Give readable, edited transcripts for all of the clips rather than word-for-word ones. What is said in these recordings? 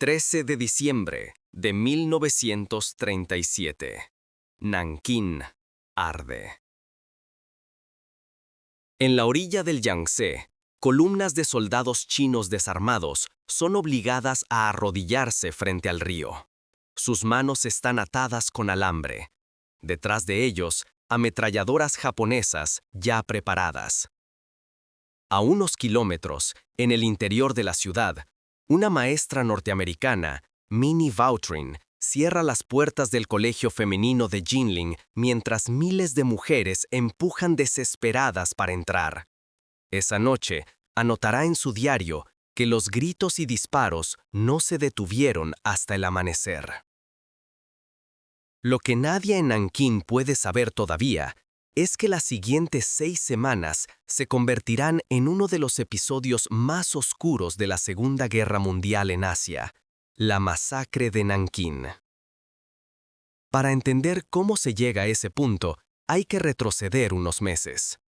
13 de diciembre de 1937. Nankín arde. En la orilla del Yangtze, columnas de soldados chinos desarmados son obligadas a arrodillarse frente al río. Sus manos están atadas con alambre. Detrás de ellos, ametralladoras japonesas ya preparadas. A unos kilómetros, en el interior de la ciudad, una maestra norteamericana, Minnie Vautrin, cierra las puertas del colegio femenino de Jinling mientras miles de mujeres empujan desesperadas para entrar. Esa noche, anotará en su diario que los gritos y disparos no se detuvieron hasta el amanecer. Lo que nadie en Nankín puede saber todavía es que las siguientes 6 semanas se convertirán en uno de los episodios más oscuros de la Segunda Guerra Mundial en Asia, la masacre de Nankín. Para entender cómo se llega a ese punto, hay que retroceder unos meses.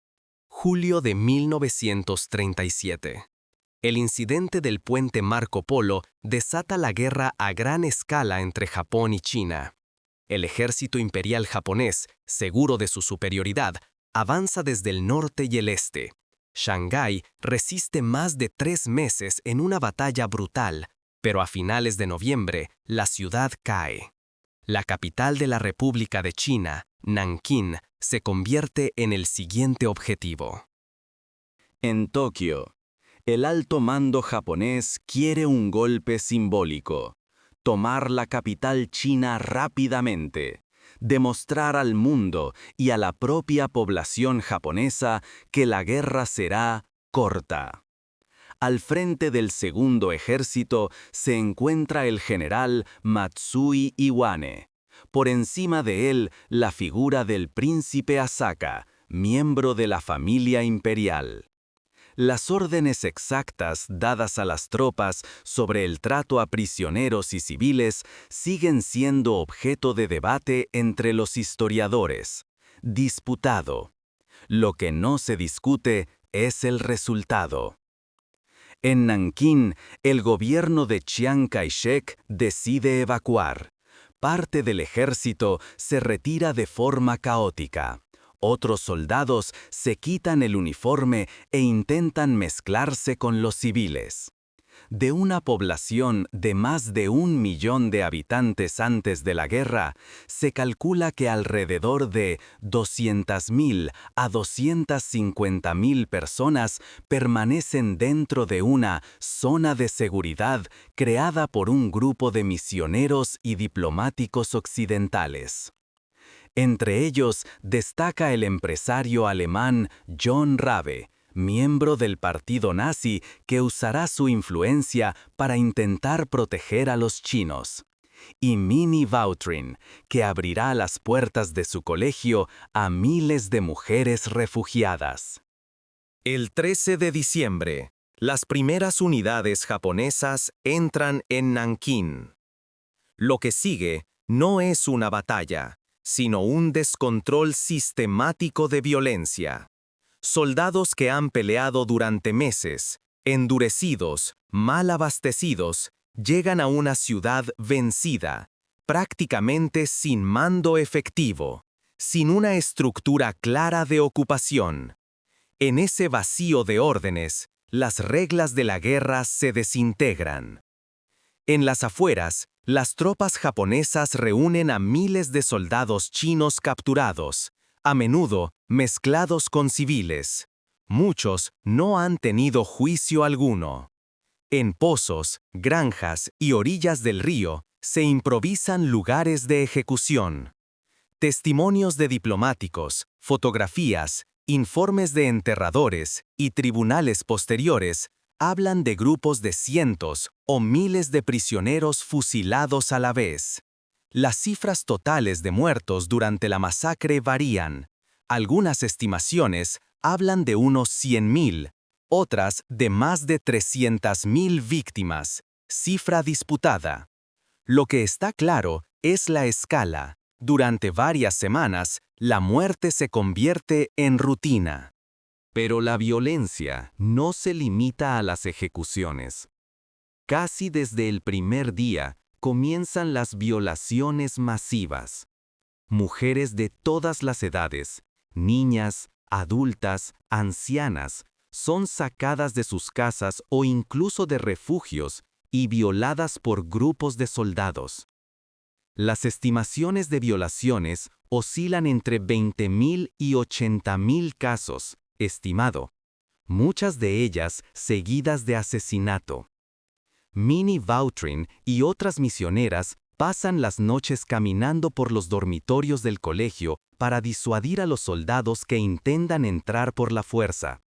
Julio de 1937. El incidente del puente Marco Polo desata la guerra a gran escala entre Japón y China. El ejército imperial japonés, seguro de su superioridad, avanza desde el norte y el este. Shanghái resiste más de 3 meses en una batalla brutal, pero a finales de noviembre, la ciudad cae. La capital de la República de China, Nankín, se convierte en el siguiente objetivo. En Tokio, el alto mando japonés quiere un golpe simbólico. Tomar la capital china rápidamente, demostrar al mundo y a la propia población japonesa que la guerra será corta. Al frente del segundo ejército se encuentra el general Matsui Iwane. Por encima de él, la figura del príncipe Asaka, miembro de la familia imperial. Las órdenes exactas dadas a las tropas sobre el trato a prisioneros y civiles siguen siendo objeto de debate entre los historiadores. Disputado. Lo que no se discute es el resultado. En Nankín, el gobierno de Chiang Kai-shek decide evacuar. Parte del ejército se retira de forma caótica. Otros soldados se quitan el uniforme e intentan mezclarse con los civiles. De una población de más de 1 millón de habitantes antes de la guerra, se calcula que alrededor de 200.000 a 250.000 personas permanecen dentro de una zona de seguridad creada por un grupo de misioneros y diplomáticos occidentales. Entre ellos destaca el empresario alemán John Rabe, miembro del partido nazi que usará su influencia para intentar proteger a los chinos. Y Minnie Vautrin, que abrirá las puertas de su colegio a miles de mujeres refugiadas. El 13 de diciembre, las primeras unidades japonesas entran en Nankín. Lo que sigue no es una batalla, sino un descontrol sistemático de violencia. Soldados que han peleado durante meses, endurecidos, mal abastecidos, llegan a una ciudad vencida, prácticamente sin mando efectivo, sin una estructura clara de ocupación. En ese vacío de órdenes, las reglas de la guerra se desintegran. En las afueras, las tropas japonesas reúnen a miles de soldados chinos capturados, a menudo mezclados con civiles. Muchos no han tenido juicio alguno. En pozos, granjas y orillas del río se improvisan lugares de ejecución. Testimonios de diplomáticos, fotografías, informes de enterradores y tribunales posteriores hablan de grupos de cientos o miles de prisioneros fusilados a la vez. Las cifras totales de muertos durante la masacre varían. Algunas estimaciones hablan de unos 100.000, otras de más de 300.000 víctimas, cifra disputada. Lo que está claro es la escala. Durante varias semanas, la muerte se convierte en rutina. Pero la violencia no se limita a las ejecuciones. Casi desde el primer día comienzan las violaciones masivas. Mujeres de todas las edades, niñas, adultas, ancianas, son sacadas de sus casas o incluso de refugios y violadas por grupos de soldados. Las estimaciones de violaciones oscilan entre 20.000 y 80.000 casos, estimado, muchas de ellas seguidas de asesinato. Minnie Vautrin y otras misioneras pasan las noches caminando por los dormitorios del colegio para disuadir a los soldados que intentan entrar por la fuerza.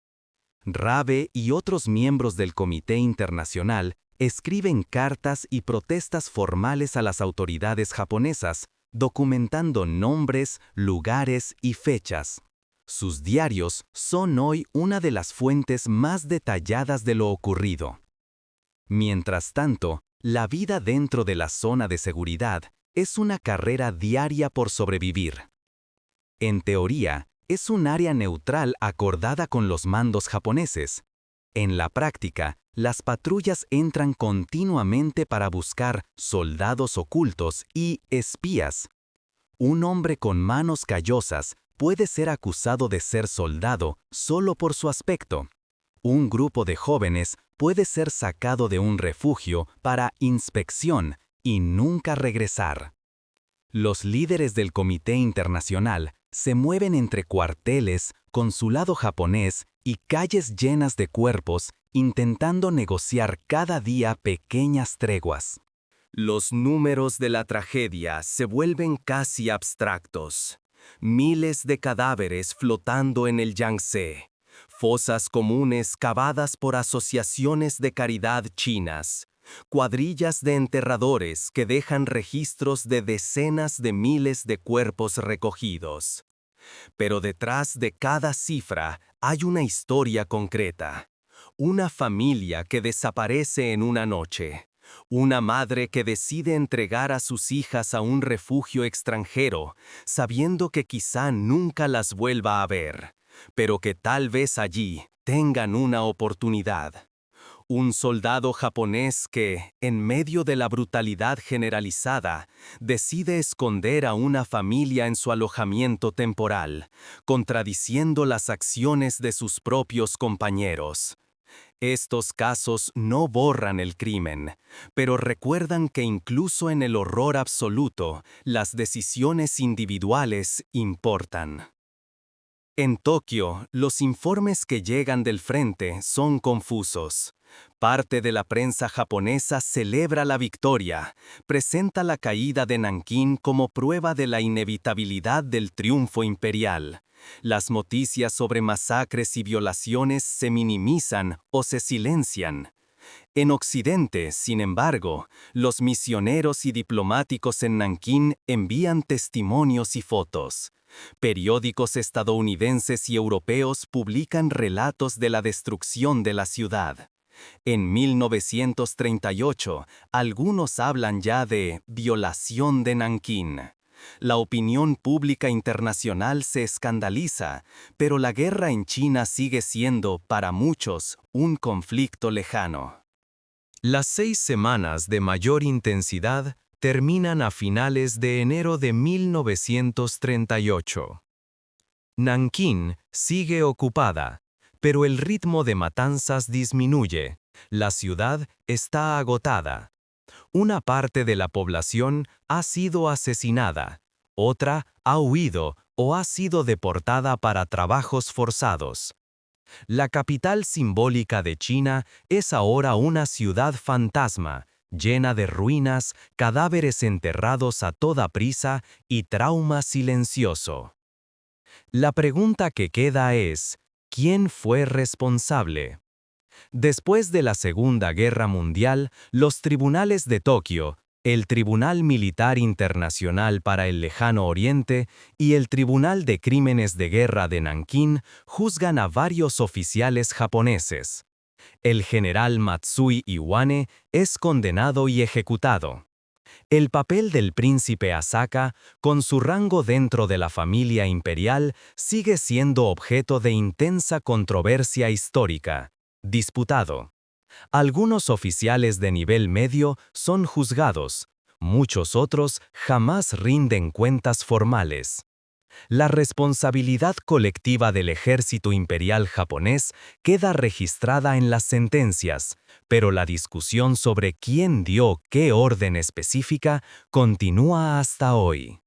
Rabe y otros miembros del Comité Internacional escriben cartas y protestas formales a las autoridades japonesas, documentando nombres, lugares y fechas. Sus diarios son hoy una de las fuentes más detalladas de lo ocurrido. Mientras tanto, la vida dentro de la zona de seguridad es una carrera diaria por sobrevivir. En teoría, es un área neutral acordada con los mandos japoneses. En la práctica, las patrullas entran continuamente para buscar soldados ocultos y espías. Un hombre con manos callosas puede ser acusado de ser soldado solo por su aspecto. Un grupo de jóvenes puede ser sacado de un refugio para inspección y nunca regresar. Los líderes del Comité Internacional se mueven entre cuarteles, consulado japonés y calles llenas de cuerpos, intentando negociar cada día pequeñas treguas. Los números de la tragedia se vuelven casi abstractos. Miles de cadáveres flotando en el Yangtze. Fosas comunes cavadas por asociaciones de caridad chinas. Cuadrillas de enterradores que dejan registros de decenas de miles de cuerpos recogidos. Pero detrás de cada cifra hay una historia concreta. Una familia que desaparece en una noche. Una madre que decide entregar a sus hijas a un refugio extranjero, sabiendo que quizá nunca las vuelva a ver, pero que tal vez allí tengan una oportunidad. Un soldado japonés que, en medio de la brutalidad generalizada, decide esconder a una familia en su alojamiento temporal, contradiciendo las acciones de sus propios compañeros. Estos casos no borran el crimen, pero recuerdan que incluso en el horror absoluto, las decisiones individuales importan. En Tokio, los informes que llegan del frente son confusos. Parte de la prensa japonesa celebra la victoria, presenta la caída de Nankín como prueba de la inevitabilidad del triunfo imperial. Las noticias sobre masacres y violaciones se minimizan o se silencian. En Occidente, sin embargo, los misioneros y diplomáticos en Nankín envían testimonios y fotos. Periódicos estadounidenses y europeos publican relatos de la destrucción de la ciudad. En 1938, algunos hablan ya de violación de Nankín. La opinión pública internacional se escandaliza, pero la guerra en China sigue siendo, para muchos, un conflicto lejano. Las 6 semanas de mayor intensidad terminan a finales de enero de 1938. Nankín sigue ocupada, pero el ritmo de matanzas disminuye. La ciudad está agotada. Una parte de la población ha sido asesinada, otra ha huido o ha sido deportada para trabajos forzados. La capital simbólica de China es ahora una ciudad fantasma, llena de ruinas, cadáveres enterrados a toda prisa y trauma silencioso. La pregunta que queda es, ¿quién fue responsable? Después de la Segunda Guerra Mundial, los tribunales de Tokio, el Tribunal Militar Internacional para el Lejano Oriente y el Tribunal de Crímenes de Guerra de Nankín juzgan a varios oficiales japoneses. El general Matsui Iwane es condenado y ejecutado. El papel del príncipe Asaka, con su rango dentro de la familia imperial, sigue siendo objeto de intensa controversia histórica. Disputado. Algunos oficiales de nivel medio son juzgados, muchos otros jamás rinden cuentas formales. La responsabilidad colectiva del ejército imperial japonés queda registrada en las sentencias, pero la discusión sobre quién dio qué orden específica continúa hasta hoy.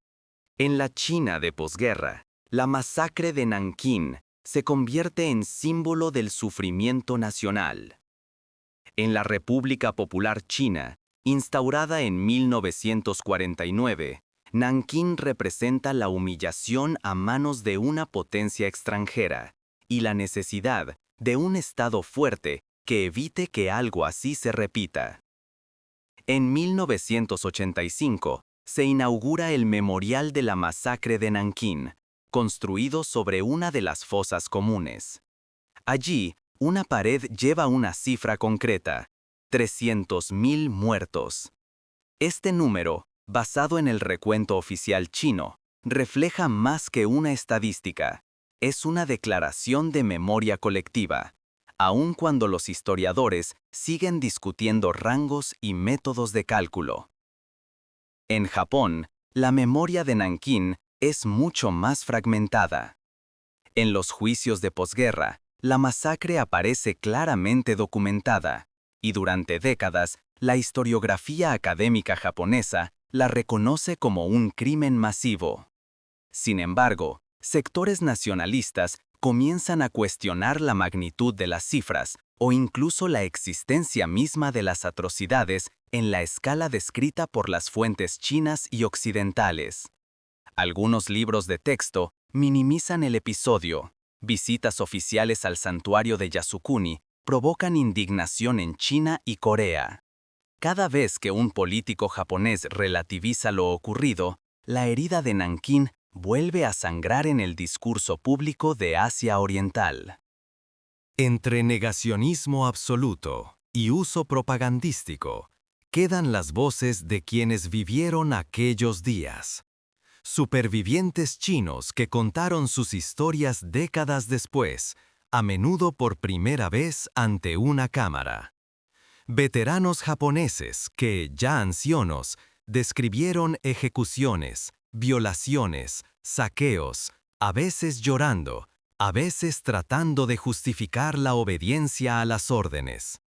En la China de posguerra, la masacre de Nankín se convierte en símbolo del sufrimiento nacional. En la República Popular China, instaurada en 1949, Nankín representa la humillación a manos de una potencia extranjera y la necesidad de un Estado fuerte que evite que algo así se repita. En 1985, se inaugura el Memorial de la Masacre de Nankín, construido sobre una de las fosas comunes. Allí, una pared lleva una cifra concreta: 300.000 muertos. Este número, basado en el recuento oficial chino, refleja más que una estadística. Es una declaración de memoria colectiva, aun cuando los historiadores siguen discutiendo rangos y métodos de cálculo. En Japón, la memoria de Nankín es mucho más fragmentada. En los juicios de posguerra, la masacre aparece claramente documentada, y durante décadas, la historiografía académica japonesa la reconoce como un crimen masivo. Sin embargo, sectores nacionalistas comienzan a cuestionar la magnitud de las cifras o incluso la existencia misma de las atrocidades en la escala descrita por las fuentes chinas y occidentales. Algunos libros de texto minimizan el episodio. Visitas oficiales al santuario de Yasukuni provocan indignación en China y Corea. Cada vez que un político japonés relativiza lo ocurrido, la herida de Nankín vuelve a sangrar en el discurso público de Asia Oriental. Entre negacionismo absoluto y uso propagandístico, quedan las voces de quienes vivieron aquellos días. Supervivientes chinos que contaron sus historias décadas después, a menudo por primera vez ante una cámara. Veteranos japoneses que, ya ancianos, describieron ejecuciones, violaciones, saqueos, a veces llorando, a veces tratando de justificar la obediencia a las órdenes.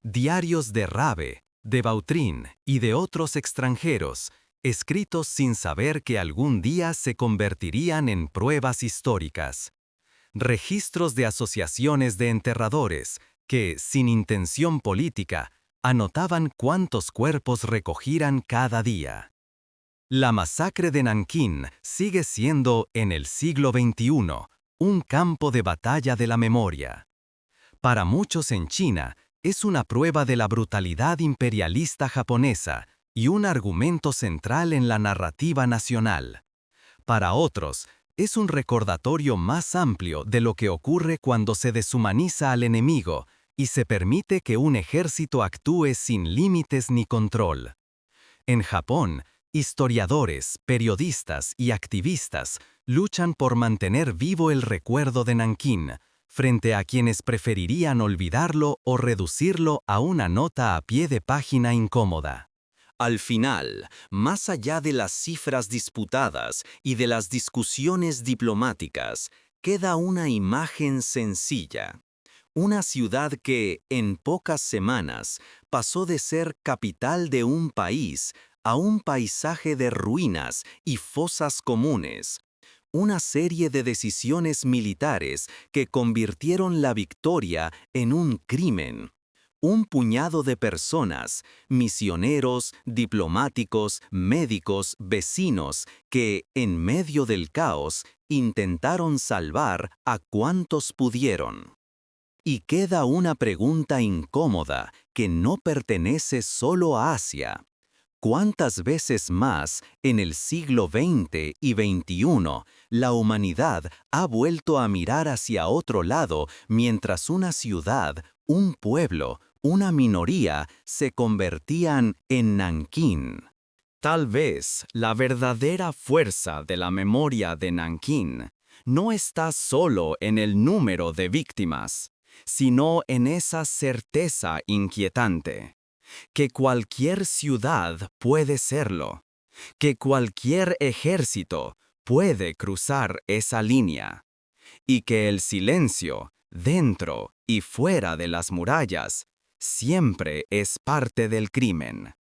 Diarios de Rabe, de Bautrin y de otros extranjeros, escritos sin saber que algún día se convertirían en pruebas históricas. Registros de asociaciones de enterradores que, sin intención política, anotaban cuántos cuerpos recogieran cada día. La masacre de Nankín sigue siendo, en el siglo XXI, un campo de batalla de la memoria. Para muchos en China, es una prueba de la brutalidad imperialista japonesa y un argumento central en la narrativa nacional. Para otros, es un recordatorio más amplio de lo que ocurre cuando se deshumaniza al enemigo y se permite que un ejército actúe sin límites ni control. En Japón, historiadores, periodistas y activistas luchan por mantener vivo el recuerdo de Nankín, frente a quienes preferirían olvidarlo o reducirlo a una nota a pie de página incómoda. Al final, más allá de las cifras disputadas y de las discusiones diplomáticas, queda una imagen sencilla. Una ciudad que, en pocas semanas, pasó de ser capital de un país a un paisaje de ruinas y fosas comunes. Una serie de decisiones militares que convirtieron la victoria en un crimen. Un puñado de personas, misioneros, diplomáticos, médicos, vecinos, que, en medio del caos, intentaron salvar a cuantos pudieron. Y queda una pregunta incómoda que no pertenece solo a Asia. ¿Cuántas veces más, en el siglo XX y XXI, la humanidad ha vuelto a mirar hacia otro lado mientras una ciudad, un pueblo, una minoría se convertían en Nankín? Tal vez la verdadera fuerza de la memoria de Nankín no está solo en el número de víctimas, sino en esa certeza inquietante, que cualquier ciudad puede serlo, que cualquier ejército puede cruzar esa línea, y que el silencio, dentro y fuera de las murallas, siempre es parte del crimen.